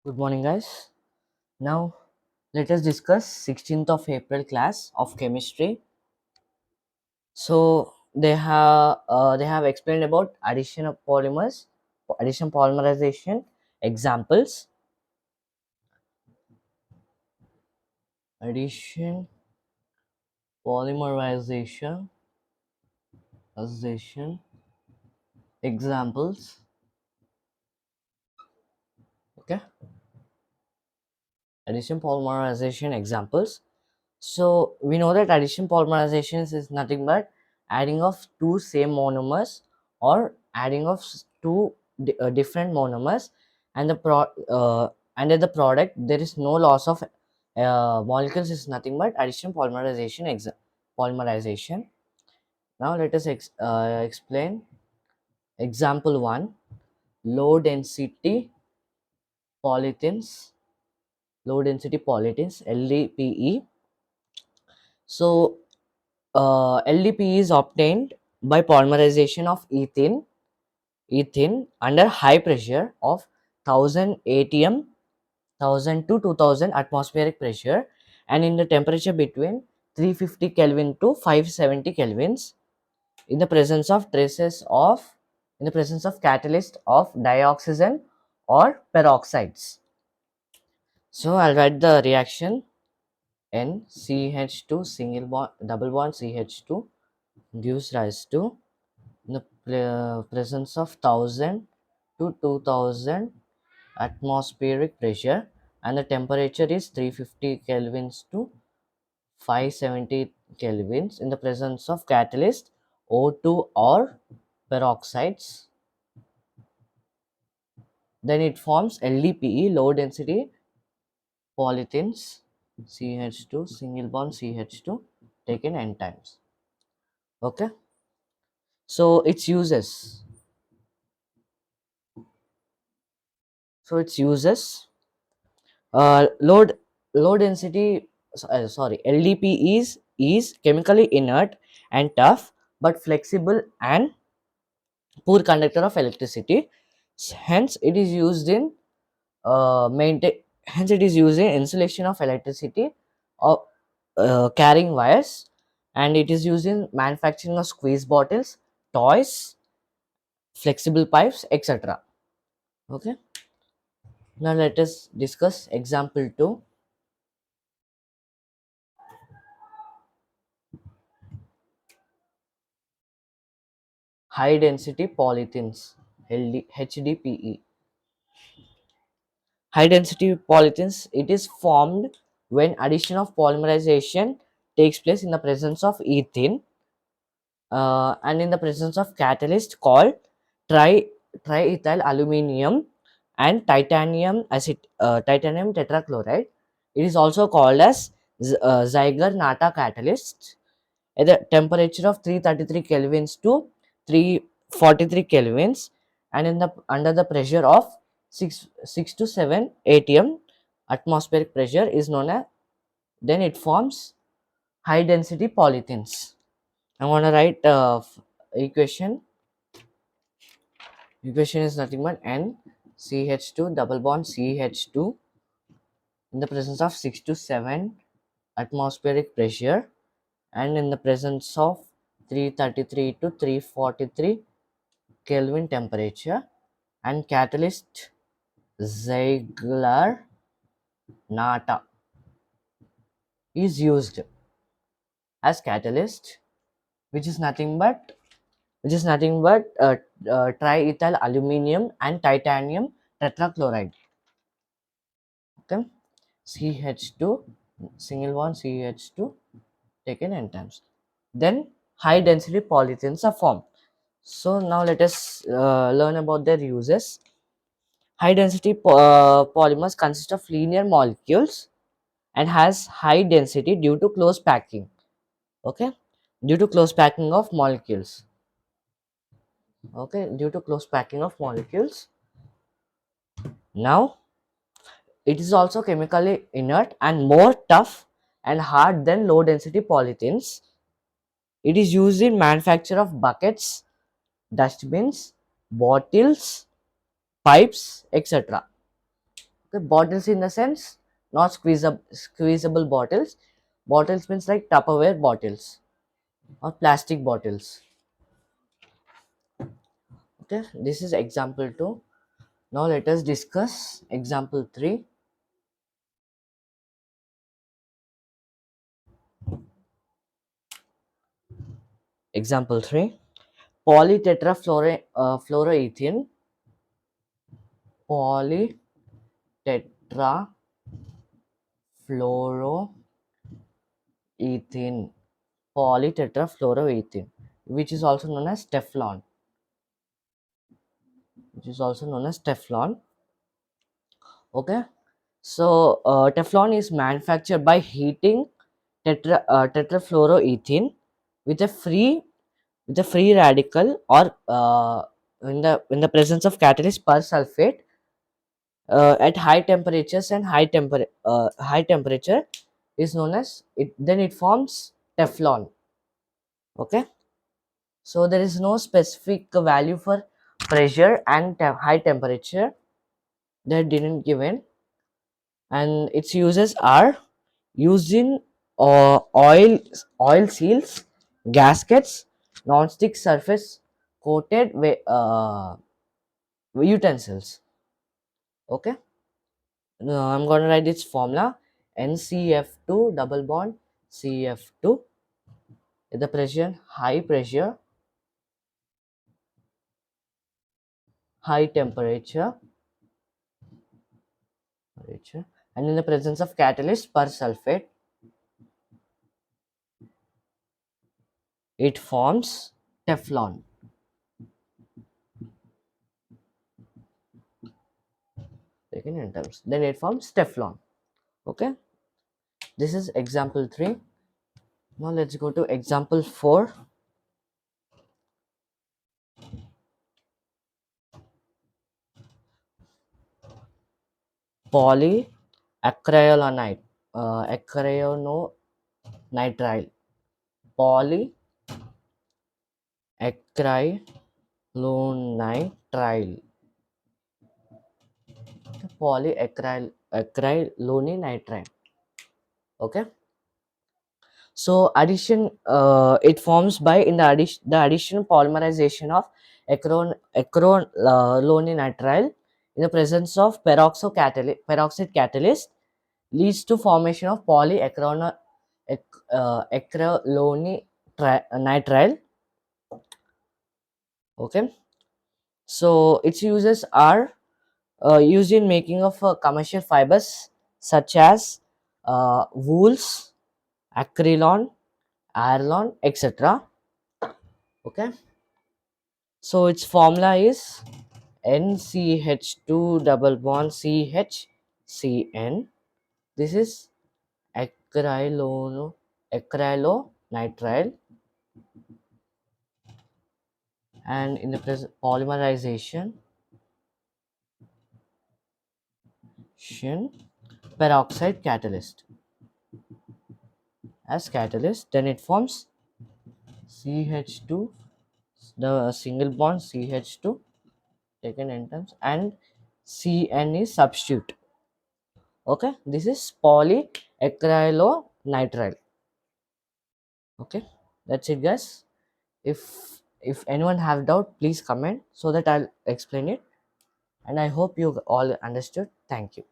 Good morning, guys. Now, let us discuss 16th of April class of chemistry. So, they have explained about addition of polymers, addition polymerization examples, addition polymerization association examples. Okay, addition polymerization examples. So we know that addition polymerization is nothing but adding of two same monomers or adding of two different monomers, and under the product there is no loss of molecules. Is nothing but addition polymerization polymerization. Now let us explain example one: low density polythenes, low density polythenes LDPE. So LDPE is obtained by polymerization of ethene under high pressure of 1000 atm, 1000 to 2000 atmospheric pressure, and in the temperature between 350 Kelvin to 570 Kelvins, in the presence of traces of in the presence of catalyst of dioxygen or peroxides. So I'll write the reaction: NCH2 single bond double bond CH2 gives rise to, in the presence of 1000 to 2000 atmospheric pressure, and the temperature is 350 kelvins to 570 kelvins, in the presence of catalyst O2 or peroxides, then it forms LDPE, low density polythenes CH2 single bond CH2 taken n times. Okay, so its uses. Load low density sorry LDP is chemically inert and tough but flexible and poor conductor of electricity. Hence it is used in maintain hence it is used in insulation of electricity or carrying wires, and it is used in manufacturing of squeeze bottles, toys, flexible pipes, etc. Okay, now let us discuss example 2: high density polythenes HDPE. High density polythenes, it is formed when addition of polymerization takes place in the presence of ethene and in the presence of catalyst called tri triethyl aluminium and titanium tetrachloride. It is also called as Zeiger-Natta catalyst at the temperature of 333 kelvins to 343 kelvins, and in the under the pressure of 6 to 7 atm atmospheric pressure is known as, then it forms high density polythenes. I want to write equation. Equation is nothing but NCH2 double bond CH2 in the presence of 6 to 7 atmospheric pressure, and in the presence of 333 to 343 Kelvin temperature, and catalyst Ziegler Natta is used as catalyst, which is nothing but triethyl aluminium and titanium tetrachloride. Okay, CH2 single bond CH2 taken n times. Then high density polythenes are formed. So now let us learn about their uses. High density polymers consist of linear molecules and has high density due to close packing. Okay, due to close packing of molecules. Okay, due to close packing of molecules. Now it is also chemically inert and more tough and hard than low density polythenes. It is used in manufacture of buckets, dustbins, bottles, pipes, etc. Okay, bottles in the sense not squeezable bottles. Bottles means like Tupperware bottles or plastic bottles. Okay, this is example 2. Now let us discuss example 3. Example 3. Polytetrafluoroethene. Polytetrafluoroethene. Polytetrafluoroethene, which is also known as Teflon. Which is also known as Teflon. Okay. So Teflon is manufactured by heating tetrafluoroethene with a free radical, or in the presence of catalyst persulfate at high temperatures, and high temperature is known as it. Then it forms Teflon. Okay. So there is no specific value for pressure and high temperature that didn't given, and its uses are used in oil seals, gaskets, non-stick surface coated utensils. Okay, now I'm going to write its formula: NCF2 double bond CF2. The pressure, high temperature, and in the presence of catalyst persulfate, it forms Teflon. Taken in terms, then it forms Teflon. Okay, this is example 3. Now let's go to example 4. Polyacrylamide, acrylonitrile. Polyacrylonitrile. Polyacrylonitrile. Okay. So addition, it forms by in the addition polymerization of acrylonitrile in the presence of peroxide catalyst leads to formation of acrylonitrile. Okay. So its uses are used in making of commercial fibers such as wools, acrylon, iron, etc. Okay. So its formula is NCH2 double bond CHCN. This is acrylonitrile, and in the polymerization peroxide catalyst as catalyst, then it forms CH2, the single bond CH2 taken n times, and CN is substitute. Okay, this is polyacrylonitrile. Okay, that's it guys. If anyone have doubt, please comment so that I'll explain it, and I hope you all understood. Thank you.